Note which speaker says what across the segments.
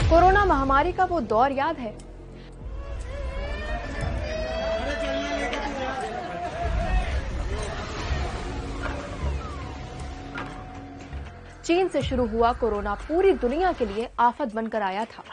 Speaker 1: Corona महामारी का वो दौर याद है? चीन से शुरू हुआ कोरोना पूरी दुनिया के लिए आफत बनकर आया था।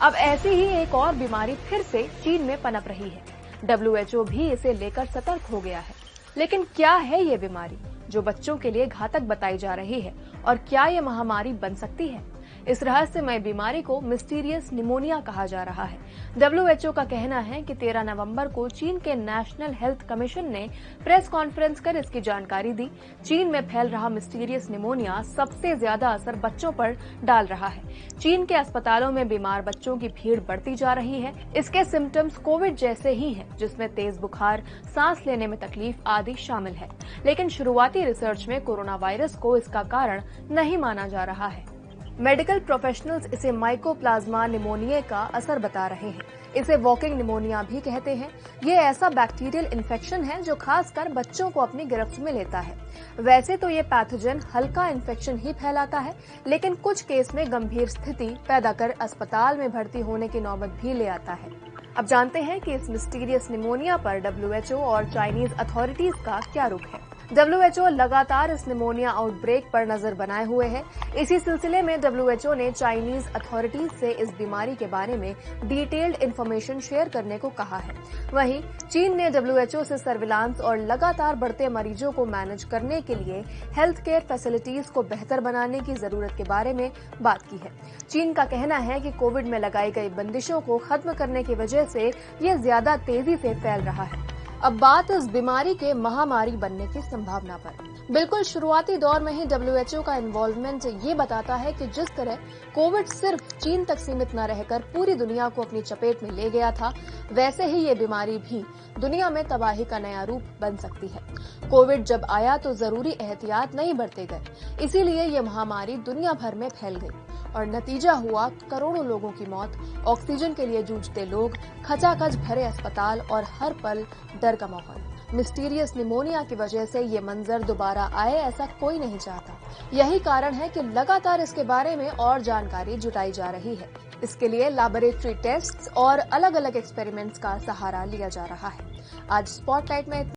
Speaker 1: अब ऐसी ही एक और बीमारी फिर से चीन में पनप रही है। WHO भी इसे लेकर सतर्क हो गया है। लेकिन क्या है ये बीमारी जो बच्चों के लिए घातक बताई जा रही है, और क्या ये महामारी बन सकती है? इस रहस्यमय बीमारी को मिस्टीरियस निमोनिया कहा जा रहा है। WHO का कहना है कि 13 नवंबर को चीन के नेशनल हेल्थ कमीशन ने प्रेस कॉन्फ्रेंस कर इसकी जानकारी दी। चीन में फैल रहा मिस्टीरियस निमोनिया सबसे ज्यादा असर बच्चों पर डाल रहा है। चीन के अस्पतालों में बीमार बच्चों की भीड़ बढ़ती जा रही है। इसके सिम्टम्स कोविड जैसे ही हैं, जिसमें तेज बुखार, सांस लेने में तकलीफ आदि शामिल है। लेकिन शुरुआती रिसर्च में कोरोना वायरस को इसका कारण नहीं माना जा रहा है। मेडिकल प्रोफेशनल्स इसे माइकोप्लाज्मा निमोनिया का असर बता रहे हैं। इसे वॉकिंग निमोनिया भी कहते हैं। ये ऐसा बैक्टीरियल इन्फेक्शन है जो खासकर बच्चों को अपनी गिरफ्त में लेता है। वैसे तो ये पैथोजन हल्का इन्फेक्शन ही फैलाता है, लेकिन कुछ केस में गंभीर स्थिति पैदा कर अस्पताल में भर्ती होने की नौबत भी ले आता है। अब जानते हैं कि इस मिस्टीरियस निमोनिया पर WHO और चाइनीज अथॉरिटीज का क्या रुख है। WHO लगातार इस निमोनिया आउटब्रेक पर नजर बनाए हुए है। इसी सिलसिले में WHO ने चाइनीज अथॉरिटीज से इस बीमारी के बारे में डिटेल्ड इंफॉर्मेशन शेयर करने को कहा है। वहीं चीन ने WHO से सर्विलांस और लगातार बढ़ते मरीजों को मैनेज करने के लिए हेल्थ केयर फैसिलिटीज को बेहतर बनाने की जरूरत के बारे में बात की है। चीन का कहना है कि कोविड में लगाई गई बंदिशों को खत्म करने की वजह से ये ज्यादा तेजी से फैल रहा है। अब बात इस बीमारी के महामारी बनने की संभावना पर। बिल्कुल शुरुआती दौर में ही WHO का इन्वॉल्वमेंट ये बताता है कि जिस तरह कोविड सिर्फ चीन तक सीमित न रहकर पूरी दुनिया को अपनी चपेट में ले गया था, वैसे ही ये बीमारी भी दुनिया में तबाही का नया रूप बन सकती है। कोविड जब आया तो जरूरी एहतियात नहीं बरते गए, इसीलिए ये महामारी दुनिया भर में फैल गई और नतीजा हुआ करोड़ों लोगों की मौत, ऑक्सीजन के लिए जूझते लोग, खचाखच भरे अस्पताल और हर पल डर का माहौल। मिस्टीरियस निमोनिया की वजह से ये मंजर दोबारा आए, ऐसा कोई नहीं चाहता। यही कारण है कि लगातार इसके बारे में और जानकारी जुटाई जा रही है। इसके लिए लैबोरेटरी टेस्ट्स और अलग अलग एक्सपेरिमेंट्स का सहारा लिया जा रहा है। आज स्पॉटलाइट में